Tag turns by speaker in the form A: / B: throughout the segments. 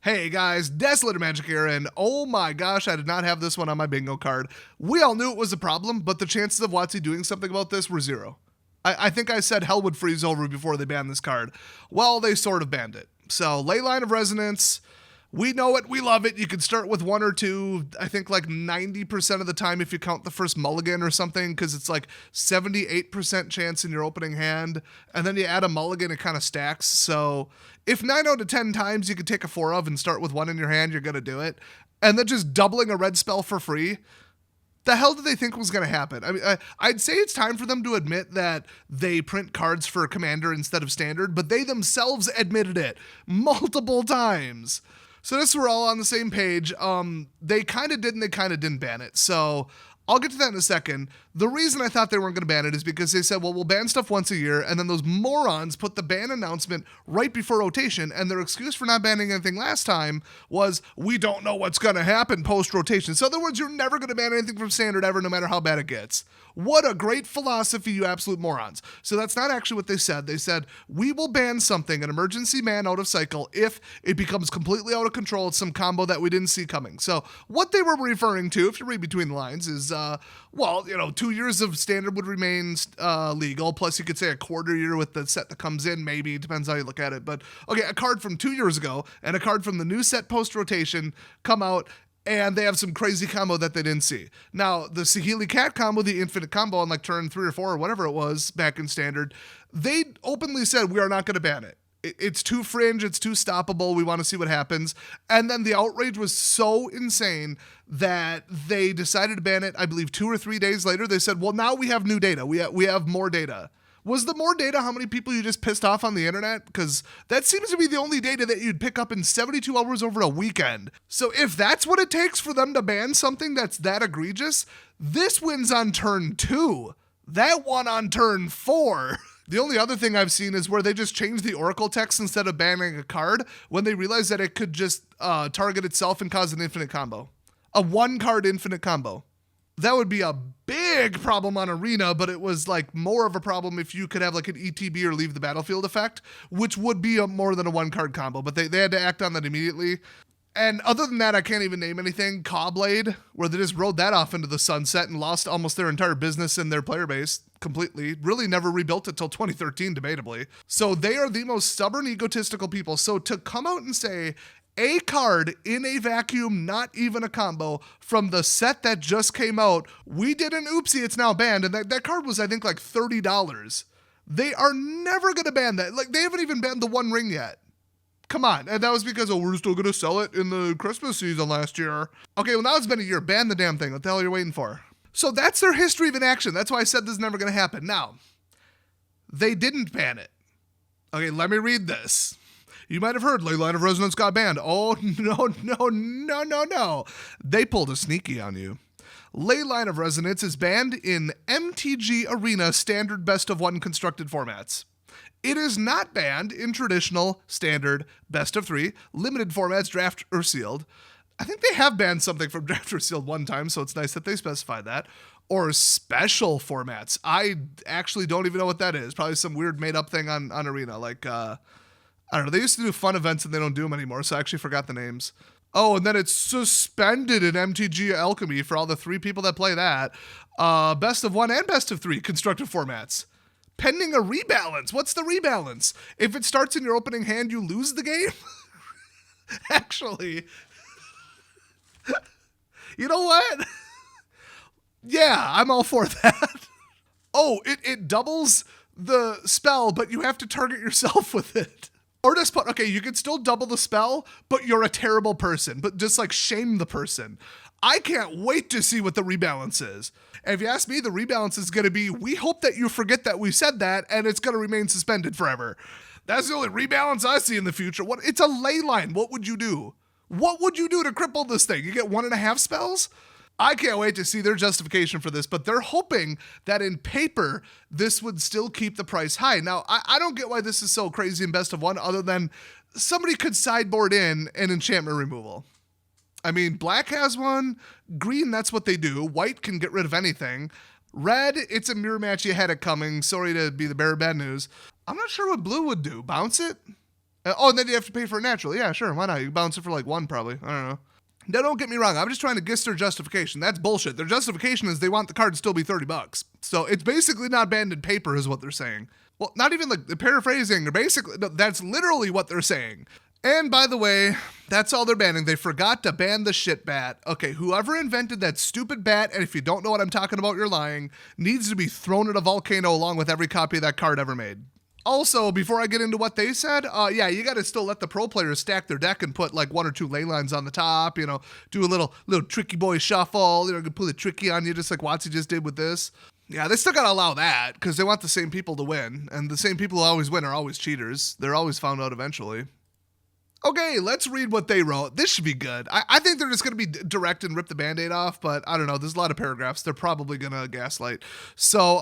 A: Hey guys, Desolator Magic here, and oh my gosh, I did not have this one on my bingo card. We all knew it was a problem, but the chances of WOTC doing something about this were zero. I think I said hell would freeze over before they banned this card. Well, they sort of banned it. So, Leyline of Resonance, we know it, we love it. You can start with one or two, I think like 90% of the time if you count the first mulligan or something, because it's like 78% chance in your opening hand, and then you add a mulligan, it kind of stacks. So if 9 out of 10 times you could take a 4 of and start with one in your hand, you're going to do it. And then just doubling a red spell for free, the hell did they think was going to happen? I mean, I'd say it's time for them to admit that they print cards for Commander instead of Standard, but they themselves admitted it multiple times. So this, we're all on the same page. They kind of did and they kind of didn't ban it. So I'll get to that in a second. The reason I thought they weren't going to ban it is because they said, well, we'll ban stuff once a year, and then those morons put the ban announcement right before rotation, and their excuse for not banning anything last time was, we don't know what's going to happen post-rotation. So in other words, you're never going to ban anything from Standard ever, no matter how bad it gets. What a great philosophy, you absolute morons. So that's not actually what they said. They said, we will ban something, an emergency ban out of cycle, if it becomes completely out of control. It's some combo that we didn't see coming. So what they were referring to, if you read between the lines, is, 2 years of Standard would remain legal. Plus, you could say a quarter year with the set that comes in, maybe. Depends how you look at it. But, okay, a card from 2 years ago and a card from the new set post-rotation come out, and they have some crazy combo that they didn't see. Now, the Saheeli Cat combo, the infinite combo on like turn 3 or 4 or whatever it was back in Standard, they openly said, we are not going to ban it. It's too fringe, it's too stoppable, we want to see what happens. And then the outrage was so insane that they decided to ban it, I believe 2 or 3 days later. They said, well, now we have new data. We have more data. Was the more data how many people you just pissed off on the internet? Because that seems to be the only data that you'd pick up in 72 hours over a weekend. So if that's what it takes for them to ban something that's that egregious, this wins on turn 2. That one on turn 4. The only other thing I've seen is where they just changed the Oracle text instead of banning a card when they realized that it could just target itself and cause an infinite combo. A 1-card infinite combo. That would be a big problem on Arena, but it was like more of a problem if you could have like an ETB or leave the battlefield effect, which would be more than a 1-card combo, but they had to act on that immediately. And other than that, I can't even name anything. Cawblade, where they just rode that off into the sunset and lost almost their entire business and their player base completely. Really never rebuilt it till 2013, debatably. So they are the most stubborn, egotistical people. So to come out and say, a card in a vacuum, not even a combo, from the set that just came out, we did an oopsie, it's now banned. And that card was, I think, like $30. They are never going to ban that. Like, they haven't even banned the One Ring yet. Come on. And that was because, we're still going to sell it in the Christmas season last year. Okay, well, now it's been a year. Ban the damn thing. What the hell are you waiting for? So that's their history of inaction. That's why I said this is never going to happen. Now, they didn't ban it. Okay, let me read this. You might have heard Leyline of Resonance got banned. Oh, no. They pulled a sneaky on you. Leyline of Resonance is banned in MTG Arena Standard Best of 1 constructed formats. It is not banned in traditional, standard, best of 3, limited formats, draft, or sealed. I think they have banned something from draft or sealed one time, so it's nice that they specify that. Or special formats. I actually don't even know what that is. Probably some weird made-up thing on Arena. Like, I don't know. They used to do fun events and they don't do them anymore, so I actually forgot the names. Oh, and then it's suspended in MTG Alchemy for all the 3 people that play that. Best of 1 and best of 3 constructed formats. Pending a rebalance. What's the rebalance? If it starts in your opening hand, you lose the game? Actually. You know what? Yeah, I'm all for that. Oh, it doubles the spell, but you have to target yourself with it. Or just put, okay, you can still double the spell, but you're a terrible person. But just like shame the person. I can't wait to see what the rebalance is. And if you ask me, the rebalance is going to be, we hope that you forget that we said that, and it's going to remain suspended forever. That's the only rebalance I see in the future. What? It's a ley line. What would you do? What would you do to cripple this thing? You get 1.5 spells? I can't wait to see their justification for this, but they're hoping that in paper, this would still keep the price high. Now, I don't get why this is so crazy in best of 1, other than somebody could sideboard in an enchantment removal. I mean, black has one. Green, that's what they do. White can get rid of anything. Red, it's a mirror match. You had it coming. Sorry to be the bearer of bad news. I'm not sure what blue would do. Bounce it? Oh, and then you have to pay for it naturally. Yeah, sure. Why not? You bounce it for like 1 probably. I don't know. Now, don't get me wrong. I'm just trying to guess their justification. That's bullshit. Their justification is they want the card to still be $30. So it's basically not banned in paper is what they're saying. Well, not even like paraphrasing. Or basically, no, that's literally what they're saying. And by the way, that's all they're banning. They forgot to ban the shit bat. Okay, whoever invented that stupid bat, and if you don't know what I'm talking about, you're lying, needs to be thrown at a volcano along with every copy of that card ever made. Also, before I get into what they said, yeah, you got to still let the pro players stack their deck and put like 1 or 2 ley lines on the top, you know, do a little tricky boy shuffle, you know, put a tricky on you just like WOTC just did with this. Yeah, they still got to allow that because they want the same people to win, and the same people who always win are always cheaters. They're always found out eventually. Okay, let's read what they wrote. This should be good. I think they're just going to be direct and rip the Band-Aid off, but I don't know. There's a lot of paragraphs. They're probably going to gaslight. So,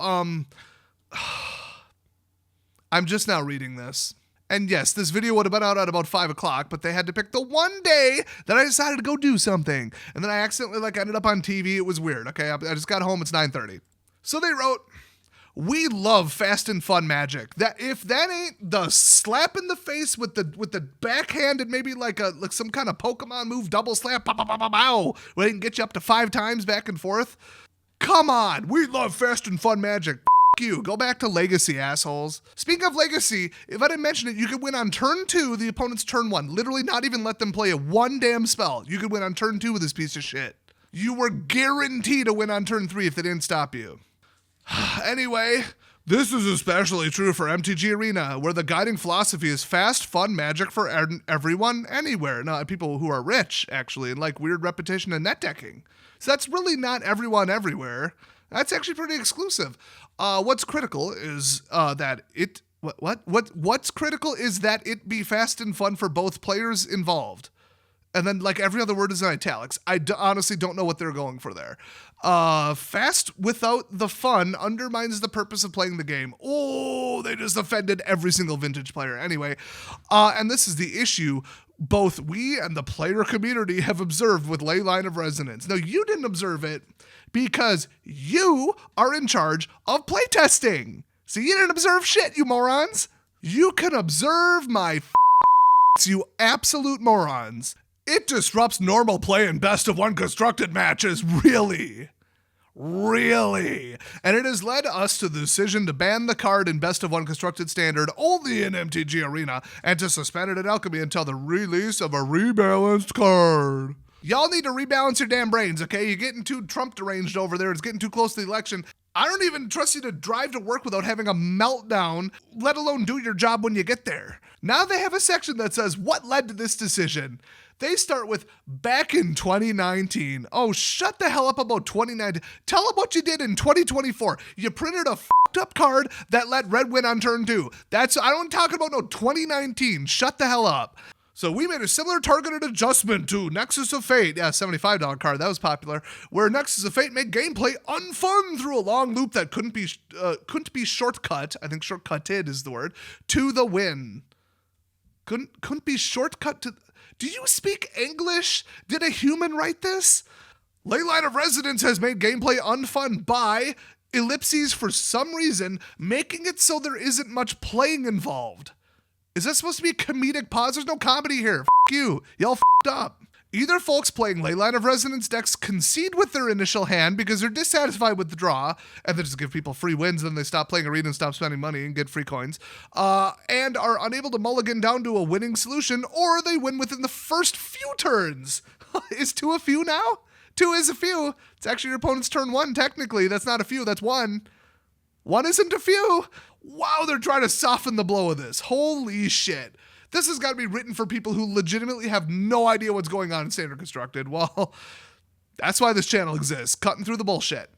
A: I'm just now reading this. And yes, this video would have been out at about 5 o'clock, but they had to pick the one day that I decided to go do something. And then I accidentally ended up on TV. It was weird, okay? I just got home. It's 9:30. So they wrote, "We love fast and fun Magic. That if that ain't the slap in the face with the backhand and maybe like some kind of Pokemon move, double slap, pow, pow, pow, pow, pow, where they can get you up to 5 times back and forth. Come on, we love fast and fun Magic. You. Go back to Legacy, assholes. Speaking of Legacy, if I didn't mention it, you could win on turn 2, the opponent's turn 1. Literally not even let them play a one damn spell. You could win on turn 2 with this piece of shit. You were guaranteed to win on turn 3 if they didn't stop you. Anyway, this is especially true for MTG Arena, where the guiding philosophy is fast, fun Magic for everyone, anywhere. Now, people who are rich, actually, and like weird repetition and net decking. So that's really not everyone everywhere. That's actually pretty exclusive. What's critical is that it what's critical is that it be fast and fun for both players involved. And then like every other word is in italics. I honestly don't know what they're going for there. Fast without the fun undermines the purpose of playing the game. Oh, they just offended every single vintage player. Anyway, and this is the issue both we and the player community have observed with Leyline of Resonance. Now, you didn't observe it because you are in charge of playtesting. So you didn't observe shit, you morons. You can observe my you absolute morons. It disrupts normal play in best of 1 constructed matches, really. Really. And it has led us to the decision to ban the card in best of 1 constructed standard only in MTG Arena and to suspend it at Alchemy until the release of a rebalanced card. Y'all need to rebalance your damn brains, okay? You're getting too Trump deranged over there. It's getting too close to the election. I don't even trust you to drive to work without having a meltdown, let alone do your job when you get there. Now they have a section that says, what led to this decision? They start with back in 2019. Oh, shut the hell up about 2019. Tell them what you did in 2024. You printed a fucked up card that let red win on turn 2. I don't talk about no 2019. Shut the hell up. So we made a similar targeted adjustment to Nexus of Fate. Yeah, $75 card. That was popular. Where Nexus of Fate made gameplay unfun through a long loop that couldn't be shortcut. I think shortcutted is the word. To the win. Couldn't be shortcut to... Do you speak English? Did a human write this? Leyline of Resonance has made gameplay unfun by ellipses for some reason, making it so there isn't much playing involved. Is that supposed to be a comedic pause? There's no comedy here. F*** you. Y'all f***ed up. Either folks playing Leyline of Resonance decks concede with their initial hand because they're dissatisfied with the draw, and they just give people free wins, then they stop playing Arena and stop spending money and get free coins, and are unable to mulligan down to a winning solution, or they win within the first few turns. Is 2 a few now? 2 is a few. It's actually your opponent's turn 1, technically. That's not a few, that's 1. 1 isn't a few. Wow, they're trying to soften the blow of this. Holy shit. This has got to be written for people who legitimately have no idea what's going on in Standard Constructed. Well, that's why this channel exists, cutting through the bullshit.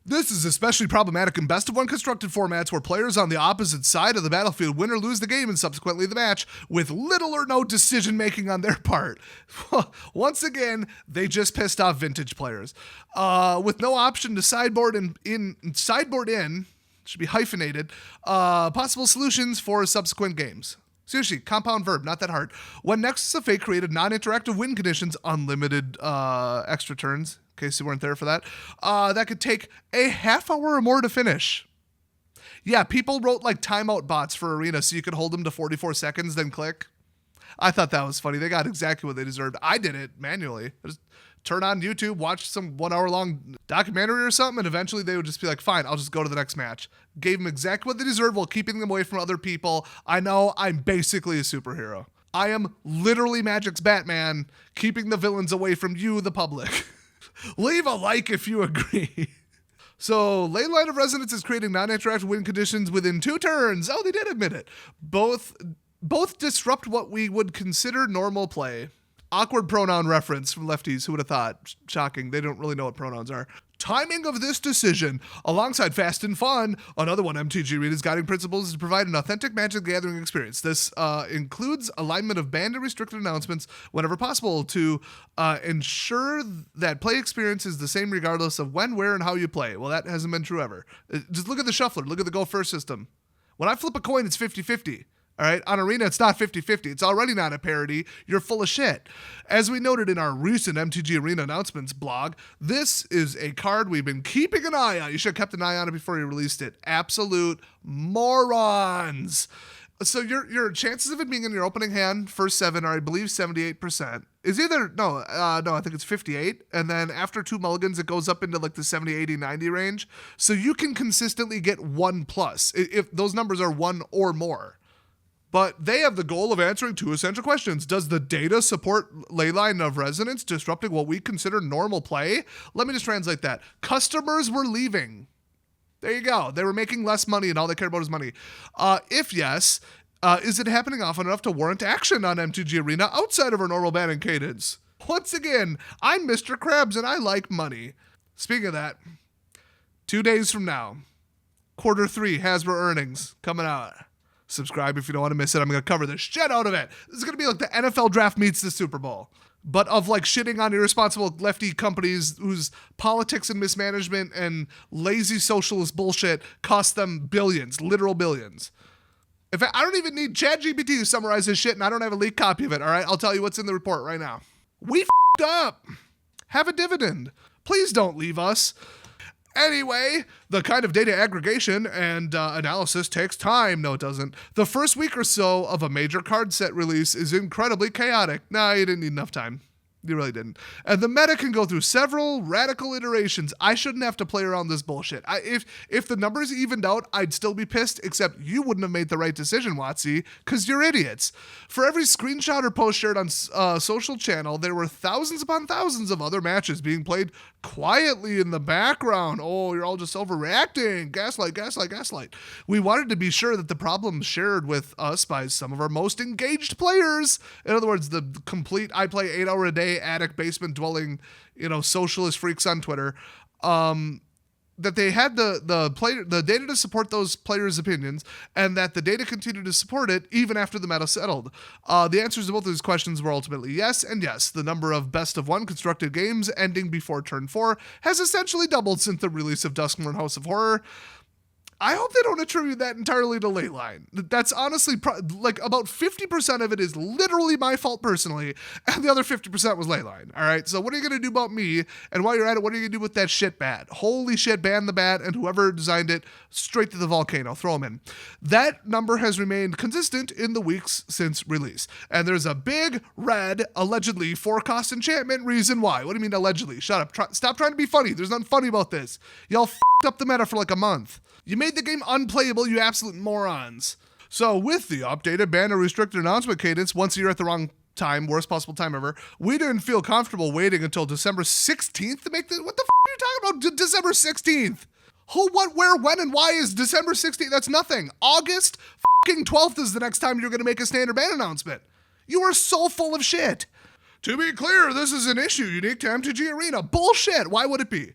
A: This is especially problematic in best of 1 constructed formats where players on the opposite side of the battlefield win or lose the game and subsequently the match with little or no decision making on their part. Once again, they just pissed off vintage players. With no option to sideboard in, should be hyphenated, possible solutions for subsequent games. Seriously, compound verb, not that hard. When Nexus of Fate created non-interactive win conditions, unlimited extra turns, in case you weren't there for that, that could take a half hour or more to finish. Yeah, people wrote like timeout bots for Arena so you could hold them to 44 seconds, then click. I thought that was funny. They got exactly what they deserved. I did it manually. I just turn on YouTube, watch some 1 hour long documentary or something, and eventually they would just be like, fine, I'll just go to the next match. Gave them exactly what they deserved while keeping them away from other people. I know I'm basically a superhero. I am literally Magic's Batman, keeping the villains away from you, the public. Leave a like if you agree. So, Leyline of Resonance is creating non-interactive win conditions within 2 turns. Oh, they did admit it. Both disrupt what we would consider normal play. Awkward pronoun reference from lefties. Who would have thought? Shocking. They don't really know what pronouns are. Timing of this decision, alongside fast and fun, another one MTG Arena's guiding principles is to provide an authentic Magic the Gathering experience. This includes alignment of banned and restricted announcements whenever possible to ensure that play experience is the same regardless of when, where, and how you play. Well, that hasn't been true ever. Just look at the shuffler. Look at the go first system. When I flip a coin, it's 50-50. All right, on Arena, it's not 50-50. It's already not a parody. You're full of shit. As we noted in our recent MTG Arena announcements blog, this is a card we've been keeping an eye on. You should have kept an eye on it before you released it. Absolute morons. So your chances of it being in your opening hand, first 7, are, I believe, 78%. Is either, no, I think it's 58. And then after 2 mulligans, it goes up into like the 70, 80, 90 range. So you can consistently get 1+, if those numbers are 1 or more. But they have the goal of answering 2 essential questions. Does the data support Leyline of Resonance disrupting what we consider normal play? Let me just translate that. Customers were leaving. There you go. They were making less money and all they cared about is money. If yes, is it happening often enough to warrant action on MTG Arena outside of our normal banning cadence? Once again, I'm Mr. Krabs and I like money. Speaking of that, 2 days from now, Q3 Hasbro earnings coming out. Subscribe if you don't want to miss it. I'm going to cover the shit out of it. This is going to be like the NFL draft meets the Super Bowl, but of like shitting on irresponsible lefty companies whose politics and mismanagement and lazy socialist bullshit cost them billions, literal billions. In fact, I don't even need ChatGPT to summarize this shit, and I don't have a leaked copy of it, all right? I'll tell you what's in the report right now. We f***ed up. Have a dividend. Please don't leave us. Anyway, the kind of data aggregation and analysis takes time. No, it doesn't. The first week or so of a major card set release is incredibly chaotic. Nah, you didn't need enough time. You really didn't. And the meta can go through several radical iterations. I shouldn't have to play around this bullshit. If the numbers evened out, I'd still be pissed, except you wouldn't have made the right decision, WOTC, because you're idiots. For every screenshot or post shared on social channel, there were thousands upon thousands of other matches being played quietly in the background. Oh, you're all just overreacting. Gaslight, gaslight, gaslight. We wanted to be sure that the problems shared with us by some of our most engaged players, in other words, the complete I play 8 hour a day attic basement dwelling, socialist freaks on Twitter, that they had the data to support those players' opinions, and that the data continued to support it even after the meta settled. The answers to both of these questions were ultimately yes and yes. The number of best of 1 constructed games ending before turn 4 has essentially doubled since the release of Duskmourn House of Horror. I hope they don't attribute that entirely to Leyline. That's honestly, like about 50% of it is literally my fault personally, and the other 50% was Leyline, all right? So what are you going to do about me? And while you're at it, what are you going to do with that shit bat? Holy shit, ban the bat, and whoever designed it, straight to the volcano, throw them in. That number has remained consistent in the weeks since release. And there's a big, red, allegedly, forecast enchantment reason why. What do you mean allegedly? Shut up. Stop trying to be funny. There's nothing funny about this. Y'all f***ed up the meta for like a month. You made the game unplayable, you absolute morons. So with the updated ban or restricted announcement cadence, once a year at the wrong time, worst possible time ever, we didn't feel comfortable waiting until December 16th to make this. What the f*** are you talking about? December 16th? Who, what, where, when, and why is December 16th? That's nothing. August f***ing 12th is the next time you're going to make a standard ban announcement. You are so full of shit. To be clear, this is an issue unique to MTG Arena. Bullshit. Why would it be?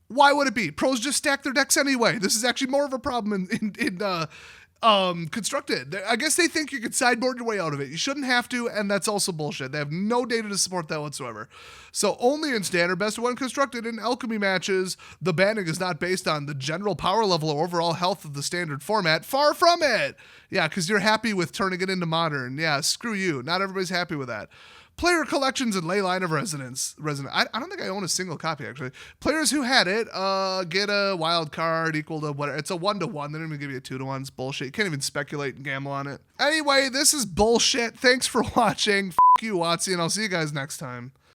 A: Why would it be? Pros just stack their decks anyway. This is actually more of a problem in constructed. I guess they think you could sideboard your way out of it. You shouldn't have to, and that's also bullshit. They have no data to support that whatsoever. So only in standard best of 1 constructed in alchemy matches, the banning is not based on the general power level or overall health of the standard format. Far from it. Yeah, because you're happy with turning it into modern. Yeah, screw you. Not everybody's happy with that. Player collections and Leyline of Resonance. I don't think I own a single copy, actually. Players who had it get a wild card equal to whatever. It's a 1-to-1. They don't even give you a 2-to-1. It's bullshit. You can't even speculate and gamble on it. Anyway, this is bullshit. Thanks for watching. F*** you, WOTC, and I'll see you guys next time.